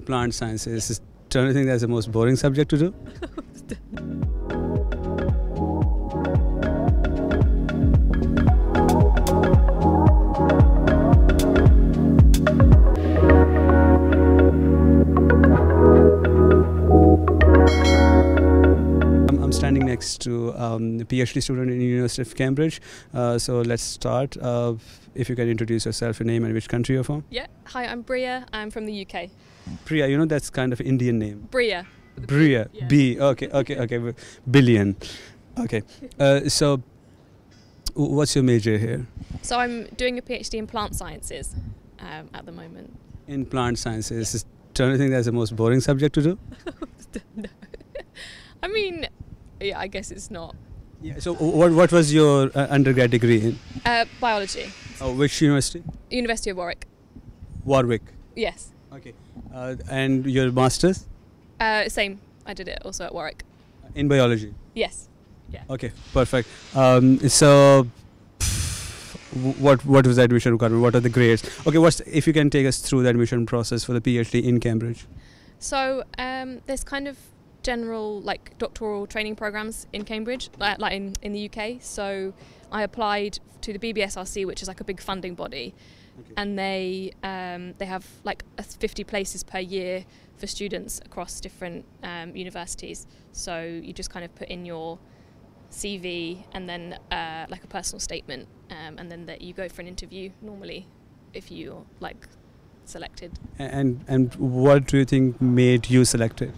Plant sciences. Don't you think that's the most boring subject to do? I'm standing next to a PhD student in the University of Cambridge. So let's start. If you can introduce yourself, your name and which country you're from. Yeah. Hi, I'm Bria. I'm from the UK. Priya, you know that's kind of Indian name. Bria. Bria. Yeah. B. Okay. Billion. Okay. So what's your major here? So I'm doing a PhD in plant sciences at the moment. In plant sciences. Don't you think that's the most boring subject to do? No. I mean, yeah, I guess it's not. Yeah. So what was your undergrad degree in? Biology. Oh, which university? University of Warwick. Warwick. Yes. Okay. And your master's? Same. I did it also at Warwick. In biology. Yes. Yeah. Okay, perfect. So what was the admission requirement? What are the grades? Okay, if you can take us through the admission process for the PhD in Cambridge? So there's kind of general doctoral training programs in Cambridge, like in the UK. So I applied to the BBSRC, which is like a big funding body, okay. And they have 50 places per year for students across different universities. So you just kind of put in your CV and then like a personal statement, and then you go for an interview normally if you're selected. And what do you think made you selected?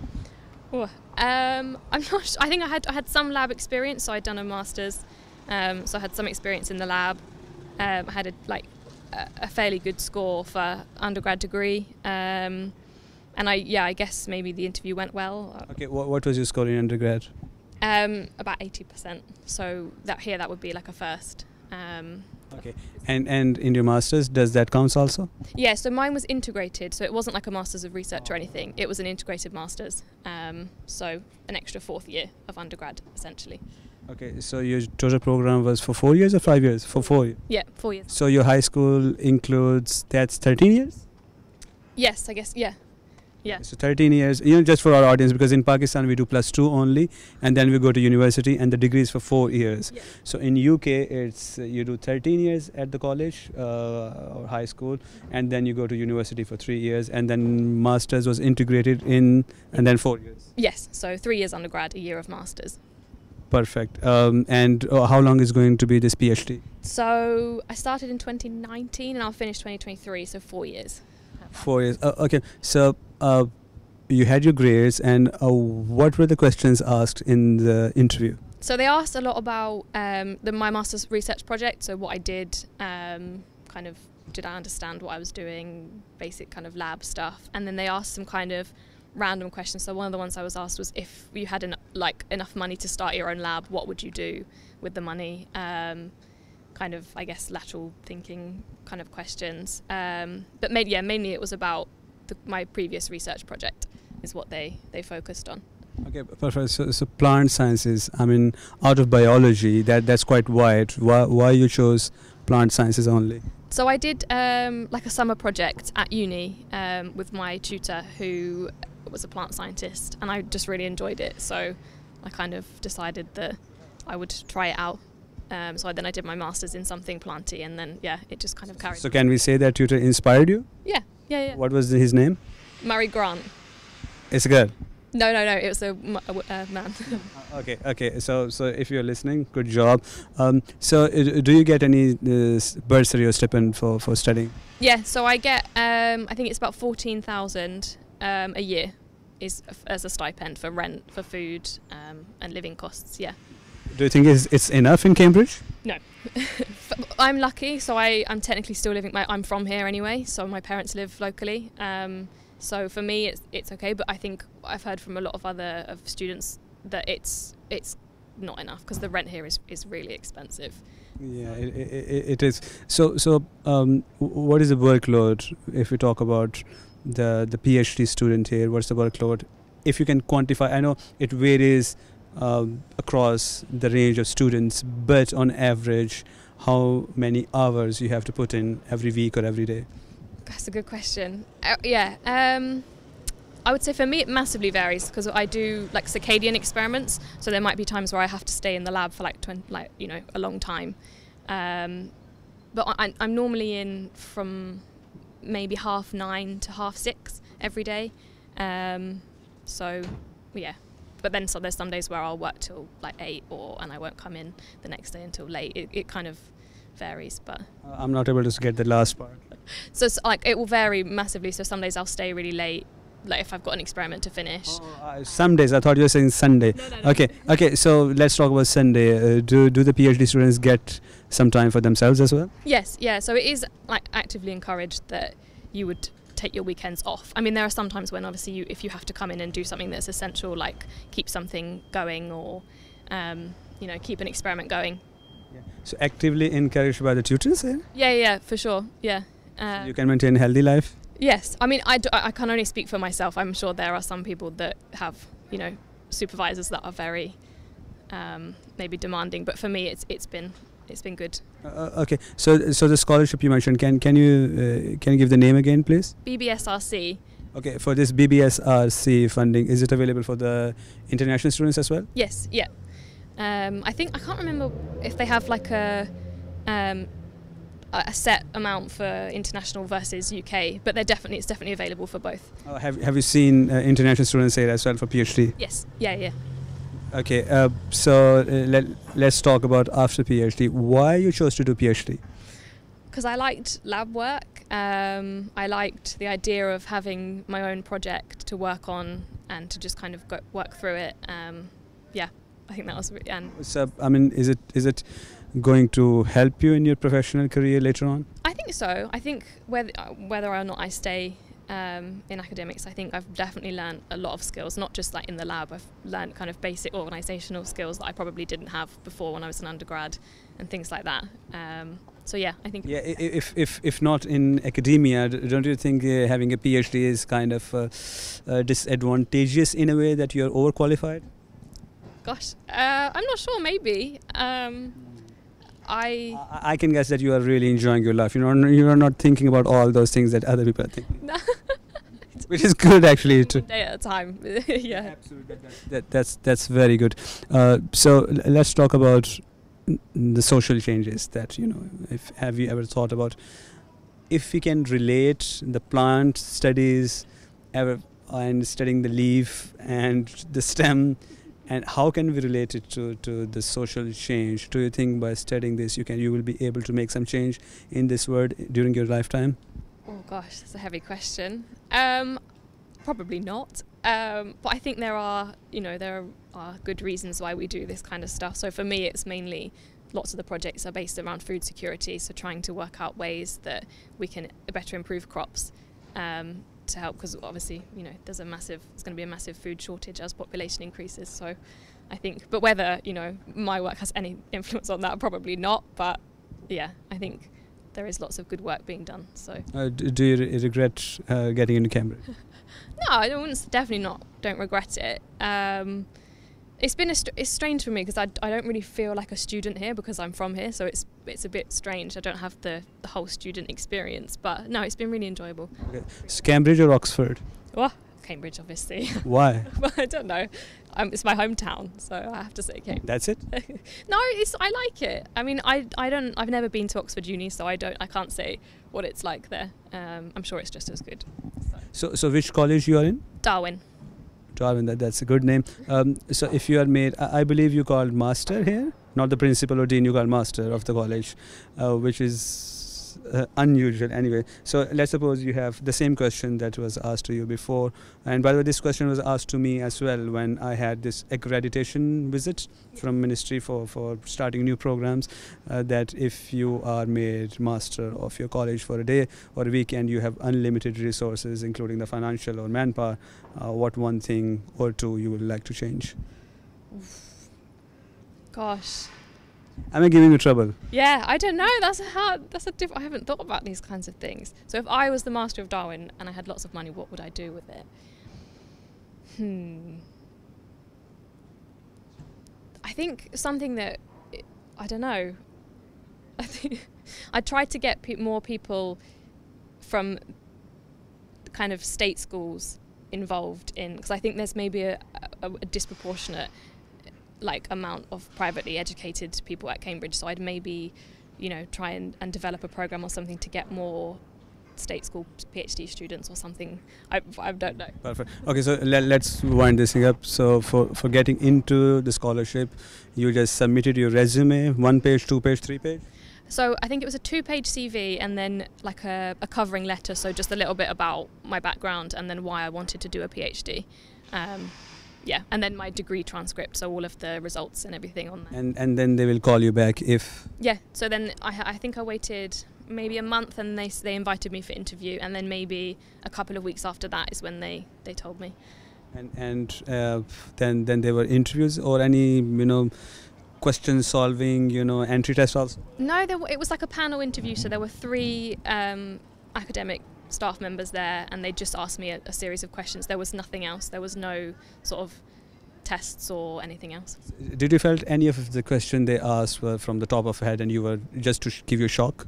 Oh, I'm not. I think I had some lab experience, so I'd done a master's, so I had some experience in the lab. I had a fairly good score for undergrad degree, and I guess maybe the interview went well. Okay, what was your score in undergrad? About 80%. So that would be like a first. Okay, and in your masters, does that count also? Yeah, so mine was integrated, so it wasn't like a master's of research or anything. It was an integrated master's, so an extra fourth year of undergrad essentially. Okay, so your total program was for 4 years or 5 years? For 4 years. Yeah, 4 years. So your high school includes, that's 13 years? Yes, I guess. Yeah. Yeah. So 13 years, just for our audience, because in Pakistan we do +2 only, and then we go to university, and the degree is for 4 years. Yeah. So in UK, it's you do 13 years at the college or high school, and then you go to university for 3 years, and then masters was integrated in, and then 4 years. Yes. So 3 years undergrad, a year of masters. Perfect. And how long is going to be this PhD? So I started in 2019, and I'll finish 2023. So 4 years. 4 years. Okay. So you had your grades, and what were the questions asked in the interview? So they asked a lot about my master's research project. So what I did, did I understand what I was doing, basic kind of lab stuff, and then they asked some kind of random questions. So one of the ones I was asked was, if you had enough money to start your own lab, what would you do with the money? Kind of, I guess, lateral thinking kind of questions. But mainly it was about my previous research project is what they focused on. Okay, perfect. So plant sciences, I mean, out of biology, that's quite wide. Why you chose plant sciences only? So I did a summer project at uni with my tutor, who was a plant scientist, and I just really enjoyed it. So I kind of decided that I would try it out. So then I did my master's in something planty, and then it just kind of carried. So can we say that tutor inspired you? Yeah. What was his name? Murray Grant. It's a girl? No, it was a man. Okay. So if you're listening, good job. So do you get any bursary or stipend for studying? Yeah, so I get, I think it's about 14,000 a year as a stipend for rent, for food, and living costs. Yeah. Do you think it's enough in Cambridge? No. I'm lucky, so I'm technically still living. I'm from here anyway, so my parents live locally. So for me, it's okay. But I think I've heard from a lot of students that it's not enough, because the rent here is really expensive. Yeah, it is. So what is the workload if we talk about the PhD student here? What's the workload? If you can quantify, I know it varies across the range of students, but on average, how many hours you have to put in every week or every day? That's a good question. I would say for me it massively varies because I do like circadian experiments, so there might be times where I have to stay in the lab for like a long time. But I'm normally in from maybe 9:30 to 6:30 every day. So yeah, but then there's some days where I'll work till like 8 and I won't come in the next day until late. It kind of varies, but I'm not able to get the last part. so like it will vary massively. So some days I'll stay really late, like if I've got an experiment to finish. Some days, I thought you were saying Sunday. No. Okay. So let's talk about Sunday. Do the PhD students get some time for themselves as well? Yes, yeah. So it is like actively encouraged that you would take your weekends off. I mean, there are some times when obviously if you have to come in and do something that's essential, like keep something going or keep an experiment going. Yeah. So actively encouraged by the tutors here? Yeah, for sure. Yeah. So you can maintain a healthy life? Yes. I mean, I can only speak for myself. I'm sure there are some people that have, supervisors that are very maybe demanding. But for me, it's been good. Okay. So the scholarship you mentioned, can you give the name again, please? BBSRC. Okay. For this BBSRC funding, is it available for the international students as well? Yes. Yeah. I can't remember if they have like a set amount for international versus UK, but it's definitely available for both. Have you seen international students here as well for PhD? Yes. Yeah. Okay. So let's talk about after PhD. Why you chose to do PhD? Because I liked lab work. I liked the idea of having my own project to work on and to just kind of work through it. Yeah. I think that was really, So, I mean, is it going to help you in your professional career later on? I think so. I think whether or not I stay in academics, I think I've definitely learned a lot of skills, not just like in the lab. I've learned kind of basic organisational skills that I probably didn't have before when I was an undergrad and things like that. So yeah, I think. Yeah, if not in academia, don't you think having a PhD is kind of disadvantageous in a way that you're overqualified? Gosh, I'm not sure. Maybe. I can guess that you are really enjoying your life. You are not thinking about all those things that other people are thinking. No. Which is good, actually. One day at a time. Yeah. Absolutely. That's very good. So let's talk about the social changes that have you ever thought about if we can relate the plant studies and studying the leaf and the stem, and how can we relate it to the social change? Do you think by studying this you will be able to make some change in this world during your lifetime? Oh gosh, that's a heavy question. Probably not. But I think there are good reasons why we do this kind of stuff. So for me, it's mainly lots of the projects are based around food security. So trying to work out ways that we can better improve crops. To help, because obviously it's going to be a massive food shortage as population increases. So I think, but whether my work has any influence on that, probably not. But yeah, I think there is lots of good work being done. So do you regret getting into Cambridge? No, I don't regret it. It's strange for me because I don't really feel like a student here because I'm from here, so it's a bit strange. I don't have the whole student experience, but no, it's been really enjoyable. Okay. So Cambridge or Oxford? Well, Cambridge, obviously. Why? Well, I don't know. It's my hometown, so I have to say Cambridge. That's it? No, I like it. I mean, I've never been to Oxford Uni, so I can't say what it's like there. I'm sure it's just as good. So which college you are in? Darwin. That's a good name. So if you are made, I believe you called master here, not the principal or dean, you called master of the college, which is unusual anyway. So let's suppose you have the same question that was asked to you before, and by the way, this question was asked to me as well when I had this accreditation visit from ministry for starting new programs, that if you are made master of your college for a day or a weekend, you have unlimited resources including the financial or manpower. What one thing or two you would like to change? Gosh, am I giving you trouble? Yeah, I don't know. I haven't thought about these kinds of things. So if I was the master of Darwin and I had lots of money, what would I do with it? I think something that, I don't know. I think I tried to get more people from kind of state schools involved in, because I think there's maybe a disproportionate like amount of privately educated people at Cambridge, so I'd maybe, you know, try and develop a program or something to get more state school PhD students or something. I don't know. Perfect. Okay, so let's wind this thing up. So for getting into the scholarship, you just submitted your resume, 1 page, 2 page, 3 page? So I think it was a 2-page CV and then like a covering letter, so just a little bit about my background and then why I wanted to do a PhD. Yeah, and then my degree transcript, so all of the results and everything on there. And then they will call you back if... Yeah, so then I think I waited maybe a month and they invited me for interview, and then maybe a couple of weeks after that is when they told me. And then there were interviews or any, you know, question solving, you know, entry test also? No, it was like a panel interview, so there were 3 academic staff members there, and they just asked me a series of questions. There was nothing else. There was no sort of tests or anything else. Did you felt any of the question they asked were from the top of your head and you were just to give you a shock?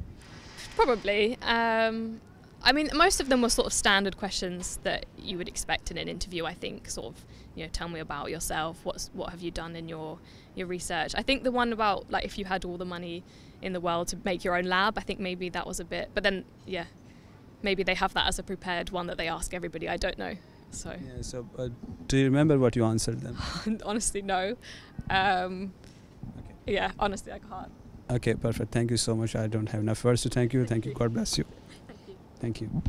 Probably. I mean, most of them were sort of standard questions that you would expect in an interview, I think, sort of, you know, tell me about yourself, what have you done in your research. I think the one about, like, if you had all the money in the world to make your own lab, I think maybe that was a bit, but then, yeah, maybe they have that as a prepared one that they ask everybody, I don't know. So, yeah, so do you remember what you answered them? Honestly, no. Okay. Yeah, honestly, I can't. Okay, perfect. Thank you so much. I don't have enough words to thank you. Thank you. God bless you. Thank you. Thank you.